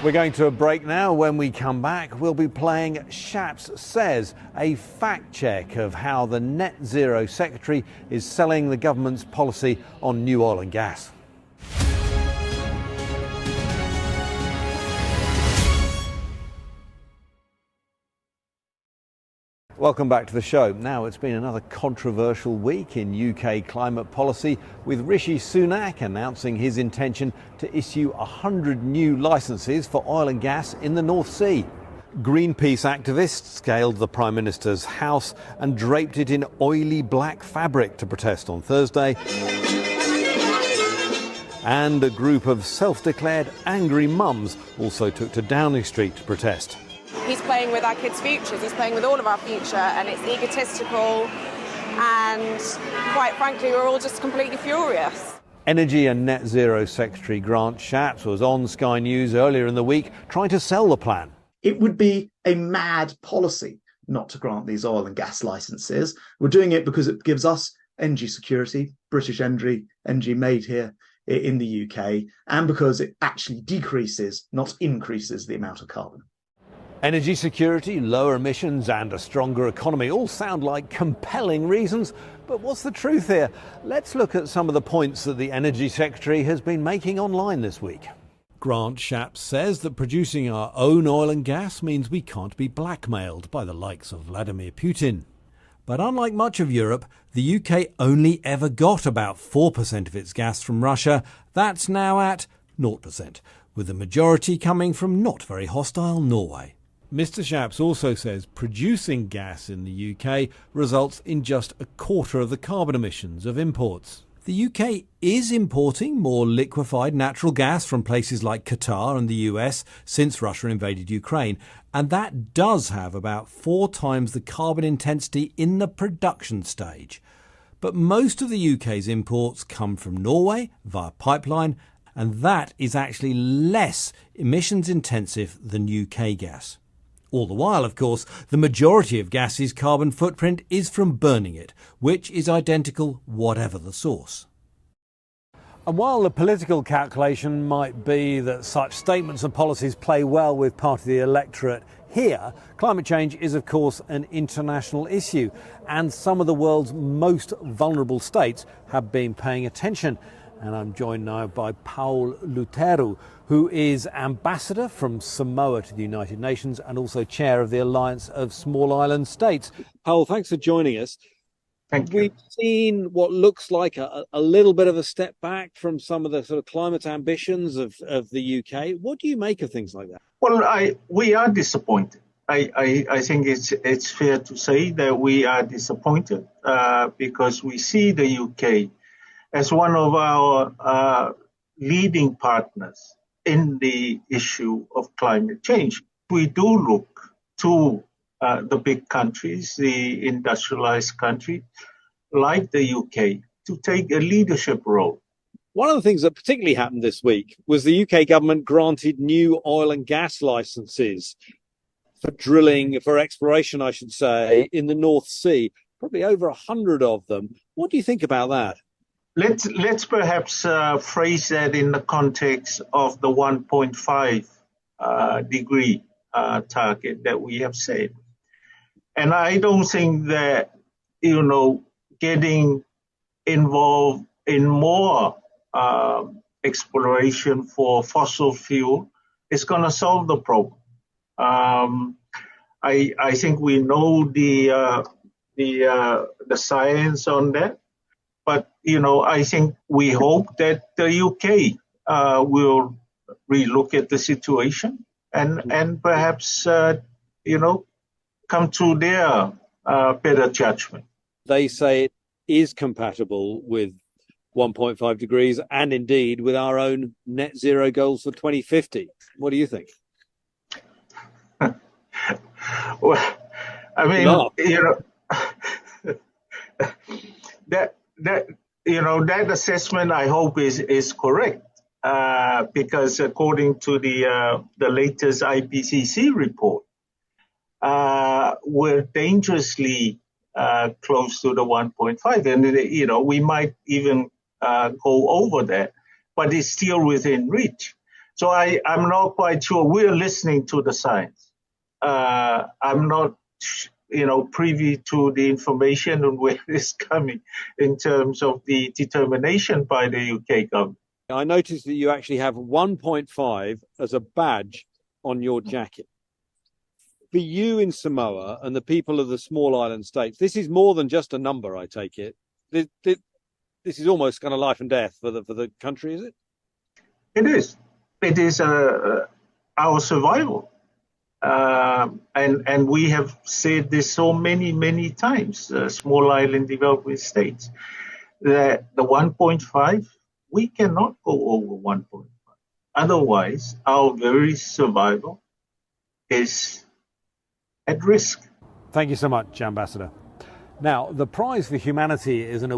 We're going to a break now. When we come back, we'll be playing Shaps Says, a fact check of how the Net Zero Secretary is selling the government's policy on new oil and gas. Welcome back to the show. Now, it's been another controversial week in UK climate policy, with Rishi Sunak announcing his intention to issue 100 new licences for oil and gas in the North Sea. Greenpeace activists scaled the Prime Minister's house and draped it in oily black fabric to protest on Thursday. And a group of self-declared angry mums also took to Downing Street to protest. He's playing with our kids' futures, he's playing with all of our future, and it's egotistical, and quite frankly, we're all just completely furious. Energy and Net Zero Secretary Grant Shapps was on Sky News earlier in the week trying to sell the plan. It would be a mad policy not to grant these oil and gas licences. We're doing it because it gives us energy security, British energy made here in the UK, and because it actually decreases, not increases, the amount of carbon. Energy security, lower emissions and a stronger economy all sound like compelling reasons, but what's the truth here? Let's look at some of the points that the Energy Secretary has been making online this week. Grant Shapps says that producing our own oil and gas means we can't be blackmailed by the likes of Vladimir Putin. But unlike much of Europe, the UK only ever got about 4% of its gas from Russia. That's now at 0%, with the majority coming from not very hostile Norway. Mr Shapps also says producing gas in the UK results in just a quarter of the carbon emissions of imports. The UK is importing more liquefied natural gas from places like Qatar and the US since Russia invaded Ukraine, and that does have about 4 times the carbon intensity in the production stage. But most of the UK's imports come from Norway via pipeline, and that is actually less emissions intensive than UK gas. All the while, of course, the majority of gas's carbon footprint is from burning it, which is identical whatever the source. And while the political calculation might be that such statements and policies play well with part of the electorate here, climate change is, of course, an international issue, and some of the world's most vulnerable states have been paying attention. And I'm joined now by Paul Luteru, who is ambassador from Samoa to the United Nations and also chair of the Alliance of Small Island States. Paul, thanks for joining us. Thank you. We've seen what looks like a little bit of a step back from some of the sort of climate ambitions of the UK. What do you make of things like that? Well, we are disappointed. I think it's fair to say that we are disappointed because we see the UK as one of our leading partners in the issue of climate change. We do look to the big countries, the industrialised countries like the UK, to take a leadership role. One of the things that particularly happened this week was the UK government granted new oil and gas licences for drilling, for exploration, I should say, in the North Sea, probably over 100 of them. What do you think about that? Let's perhaps phrase that in the context of the 1.5 degree target that we have set. And I don't think that, getting involved in more exploration for fossil fuel is going to solve the problem. I think we know the science on that. But, I think we hope that the UK will relook at the situation and perhaps, come to their better judgment. They say it is compatible with 1.5 degrees and indeed with our own net zero goals for 2050. What do you think? Well, I mean, that assessment, I hope, is correct, because according to the latest IPCC report, we're dangerously close to the 1.5, and we might even go over that, but it's still within reach. So I'm not quite sure. We're listening to the science. I'm not, privy to the information on where it's coming in terms of the determination by the UK government. I noticed that you actually have 1.5 as a badge on your jacket. For you in Samoa and the people of the small island states, this is more than just a number, I take it. This is almost kind of life and death for the country, is it? It is. It is our survival. And we have said this so many times, small island developing states, that the 1.5, we cannot go over 1.5. Otherwise, our very survival is at risk. Thank you so much, Ambassador. Now, the Prize for Humanity is an